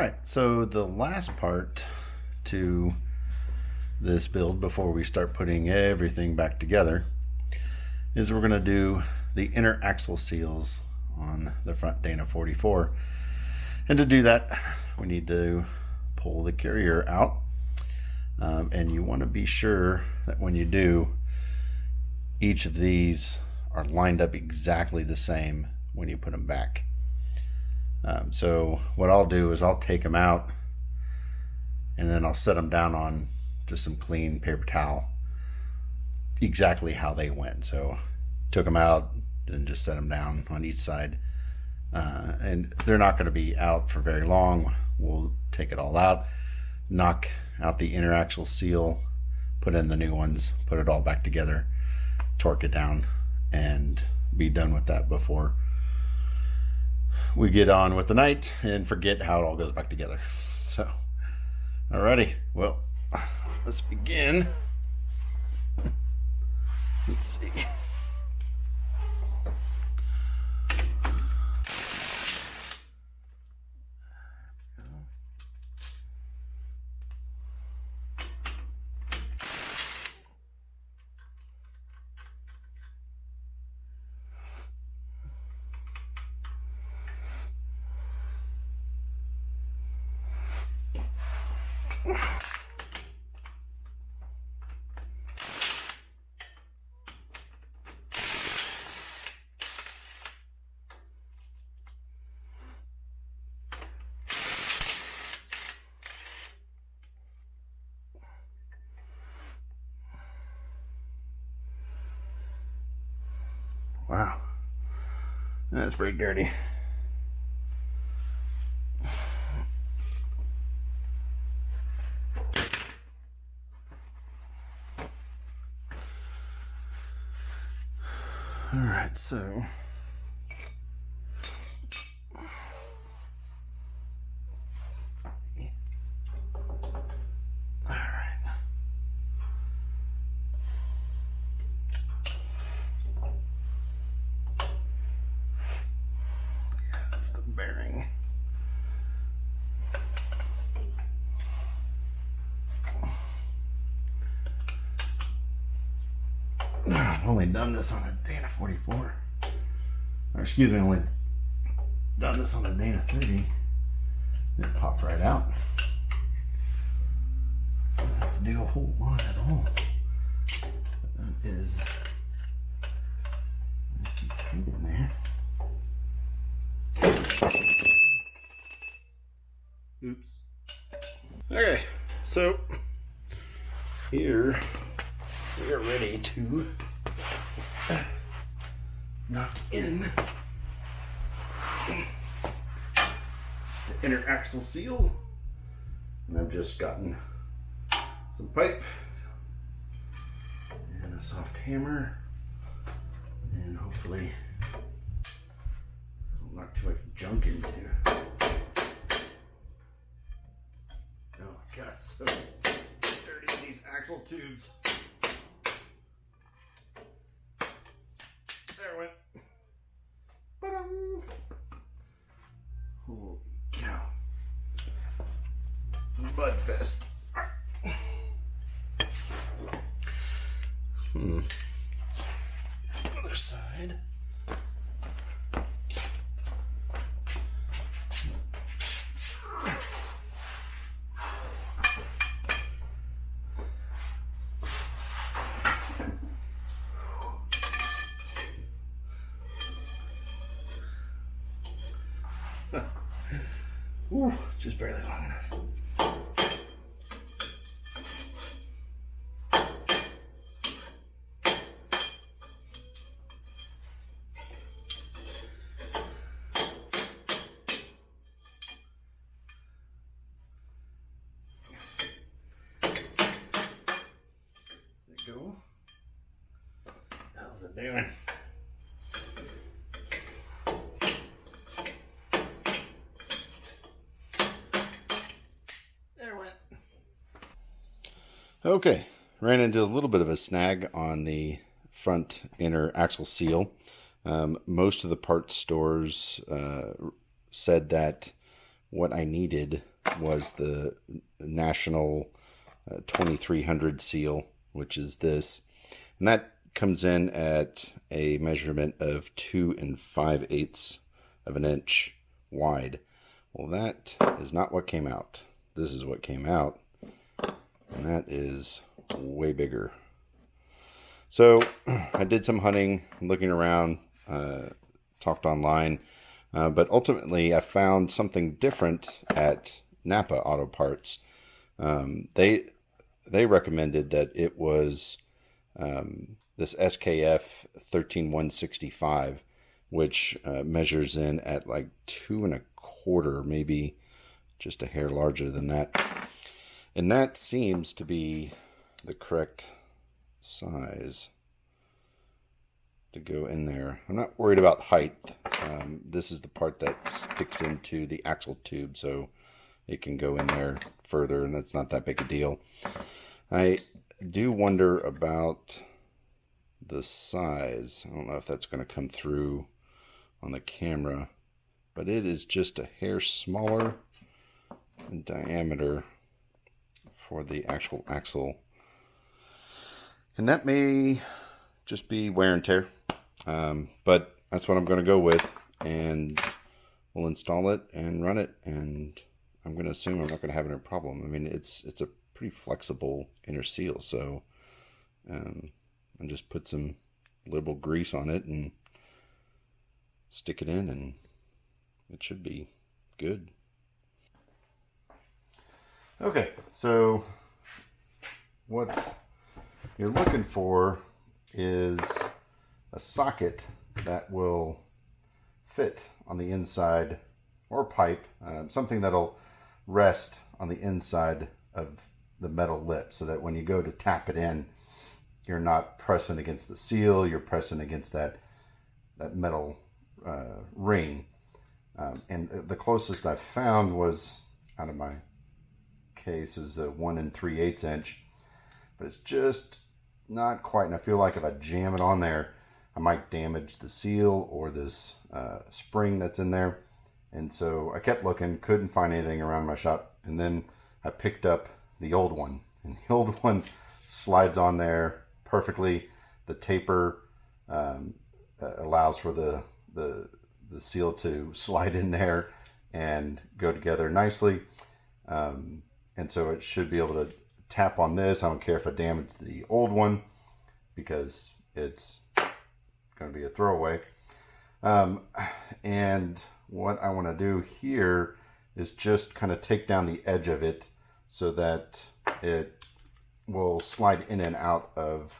right, so the last part to this build before we start putting everything back together is we're going to do the inner axle seals on the front Dana 44. And to do that, we need to pull the carrier out. And you want to be sure that when you do, each of these are lined up exactly the same when you put them back. So what I'll do is I'll take them out and then I'll set them down on just some clean paper towel, exactly how they went. So took them out and just set them down on each side. And they're not going to be out for very long. We'll take it all out, knock out the inner axle seal, put in the new ones, put it all back together, torque it down, and be done with that before we get on with the night and forget how it all goes back together. So, alrighty, well, let's begin. Let's see. Wow, that's pretty dirty. All right, so bearing. I've only done this on a Dana 44. Or excuse me, only done this on a Dana 30. It popped right out. I don't have to do a whole lot at all. That is, there's some feet in there. Oops. Okay, so here we are ready to knock in the inner axle seal. And I've just gotten some pipe and a soft hammer, and hopefully I don't knock too much junk into. God, so dirty, these axle tubes. There it went. Ba-dum. Holy cow. Mudfest. Other side. Ooh, just barely long enough. There you go. How's it doing? Okay, ran into a little bit of a snag on the front inner axle seal. Most of the parts stores said that what I needed was the National 2300 seal, which is this. And that comes in at a measurement of 2 5/8 of an inch wide. Well, that is not what came out. This is what came out, and that is way bigger. So I did some hunting, looking around, talked online, but ultimately I found something different at Napa Auto Parts. They recommended that it was this SKF 13165, which measures in at like 2 1/4, maybe just a hair larger than that. And that seems to be the correct size to go in there. I'm not worried about height. This is the part that sticks into the axle tube, so it can go in there further, and that's not that big a deal. I do wonder about the size. I don't know if that's going to come through on the camera, but it is just a hair smaller in diameter for the actual axle. And that may just be wear and tear, but that's what I'm going to go with, and we'll install it and run it, and I'm going to assume I'm not going to have any problem. I mean, it's a pretty flexible inner seal, so I just put some liberal grease on it and stick it in, and it should be good. Okay, so what you're looking for is a socket that will fit on the inside, or pipe, something that'll rest on the inside of the metal lip, so that when you go to tap it in, you're not pressing against the seal, you're pressing against that metal ring. And the closest I found was, out of my case, is a 1 3/8 inch, but it's just not quite. And I feel like if I jam it on there, I might damage the seal or this spring that's in there. And so I kept looking, couldn't find anything around my shop, and then I picked up the old one, and the old one slides on there perfectly. The taper allows for the seal to slide in there and go together nicely, and so it should be able to tap on this. I don't care if I damage the old one, because it's going to be a throwaway. And what I want to do here is just kind of take down the edge of it so that it will slide in and out of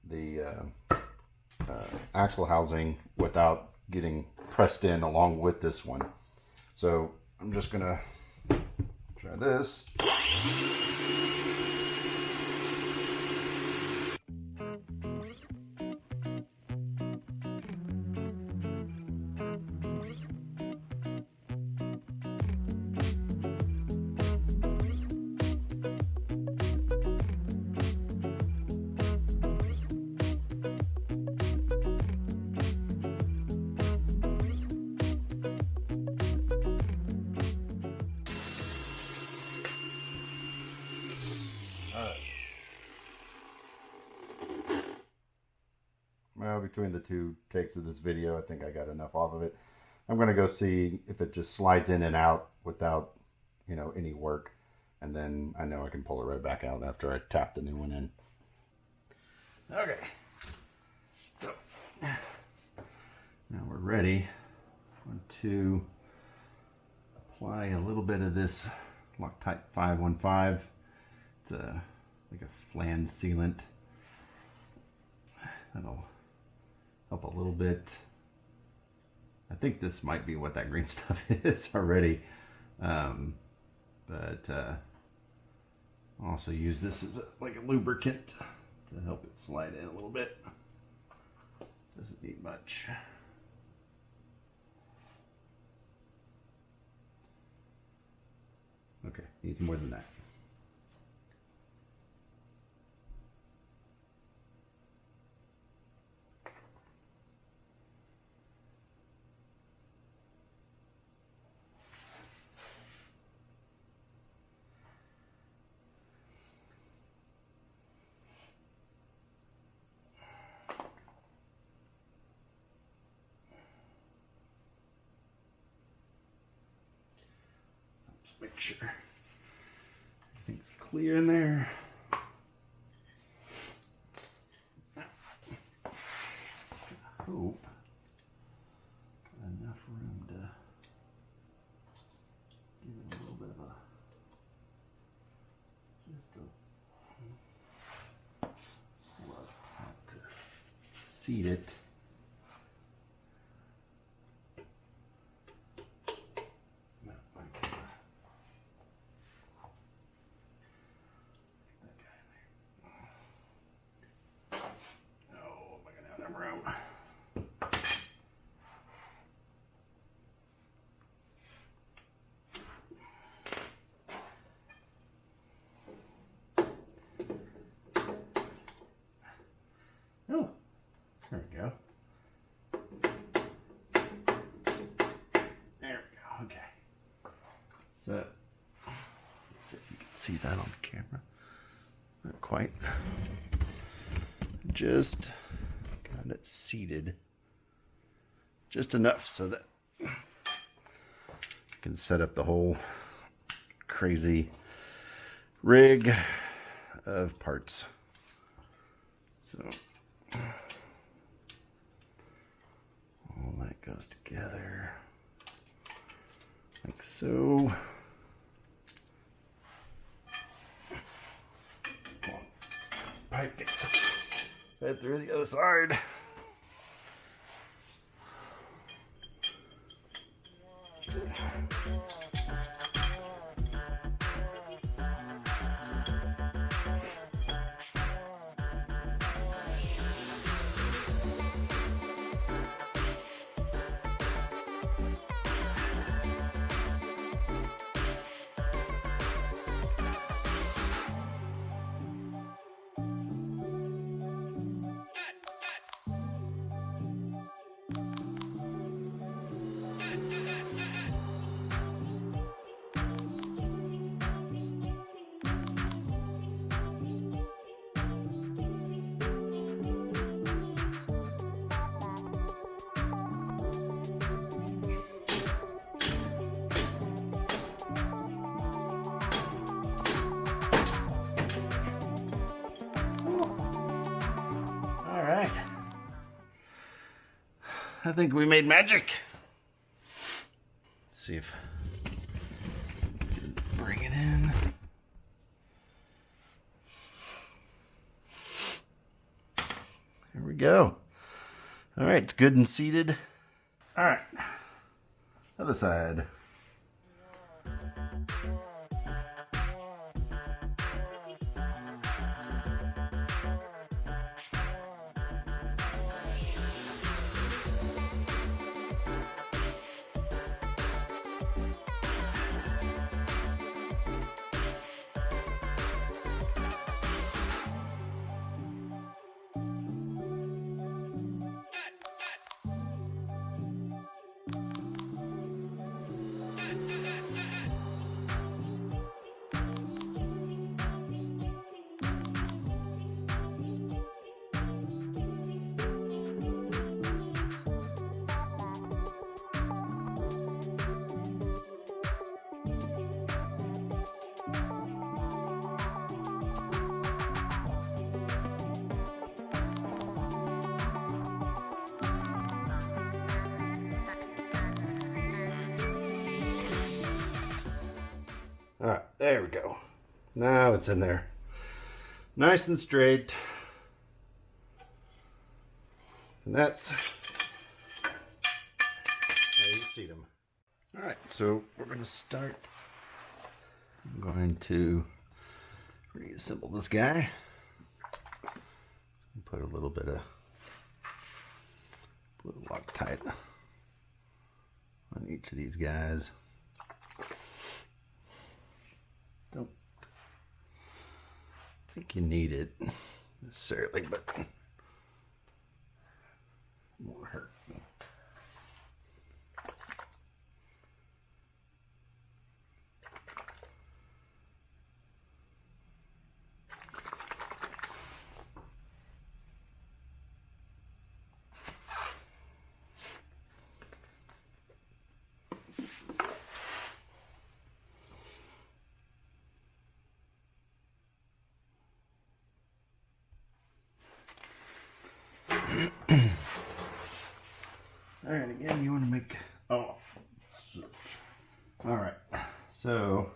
the axle housing without getting pressed in along with this one. So I'm just gonna try this. Well, between the two takes of this video, I think I got enough off of it. I'm going to go see if it just slides in and out without, any work. And then I know I can pull it right back out after I tap the new one in. Okay. So, now we're ready. I want to apply a little bit of this Loctite 515. It's like a flange sealant. That'll help a little bit. I think this might be what that green stuff is already. But I'll also use this as like a lubricant to help it slide in a little bit. Doesn't need much. Okay, needs more than that. make sure everything's clear in there. Hope enough room to give it a little bit of a to seat it. Oh, there we go. There we go. Okay. So, let's see if you can see that on camera. Not quite. Just got it seated just enough so that I can set up the whole crazy rig of parts. So all that goes together like so. Pipe gets fed through the other side. I think we made magic. Let's see if I can bring it in. Here we go. All right, it's good and seated. All right, other side. All right, there we go. Now it's in there. Nice and straight. And that's how you seat them. All right, so we're going to start. I'm going to reassemble this guy. Put a little bit of Loctite on each of these guys. Don't think you need it necessarily, but it won't hurt. All right, again, you want to make, all right, so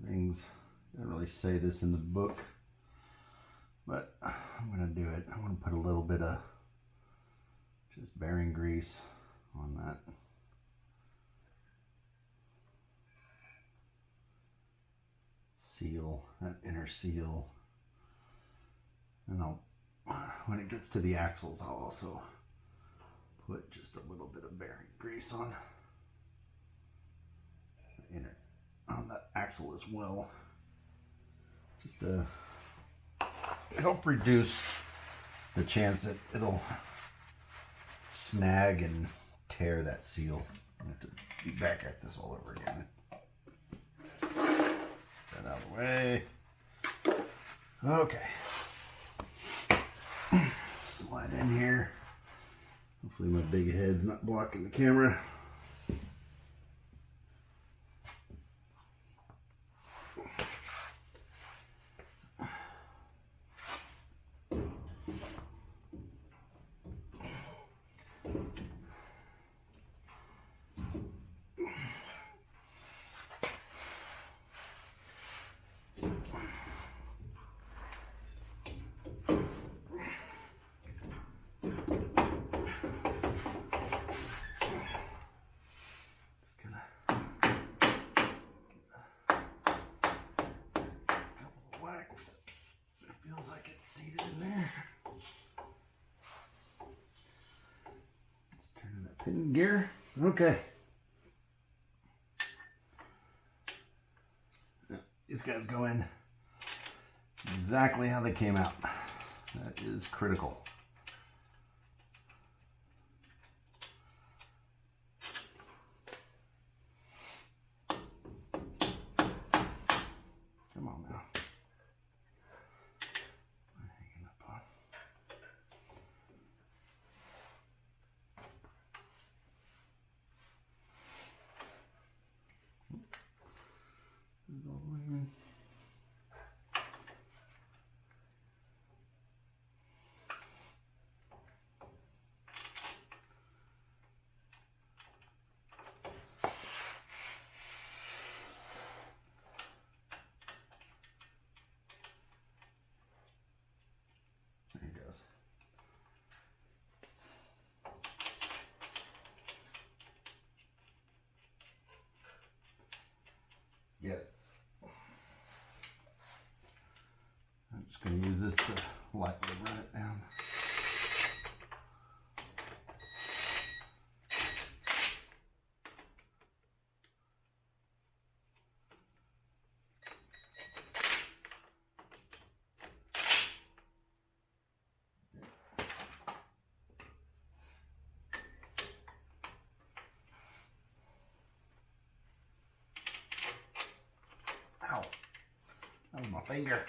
things, I don't really say this in the book, but I'm going to do it. I want to put a little bit of just bearing grease on that. Seal, that inner seal. And when it gets to the axles, I'll also put just a little bit of bearing grease on the axle as well, just to help reduce the chance that it'll snag and tear that seal. I have to be back at this all over again. Get that out of the way. Okay. Slide in here. Hopefully my big head's not blocking the camera. Feels like it's seated in there. Let's turn that pin in gear. Okay. These guys go in exactly how they came out. That is critical. Come on now. There he goes. Get it. I'm just going to use this to lightly run it down. Ow, that was my finger.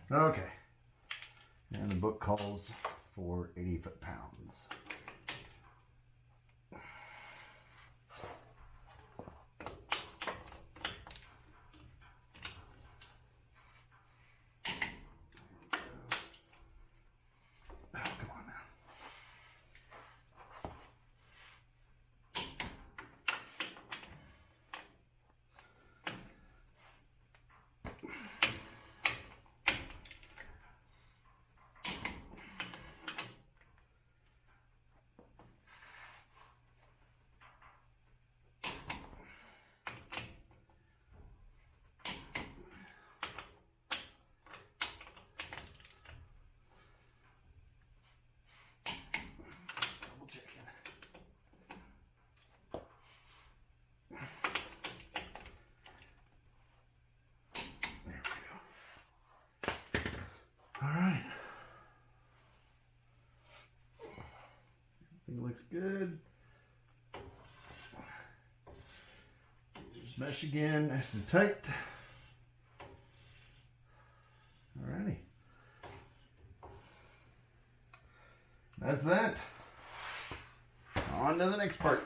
Okay, and the book calls for 80 foot-pounds. Oh, come on now. mesh again, nice and tight. Alrighty. That's that. On to the next part.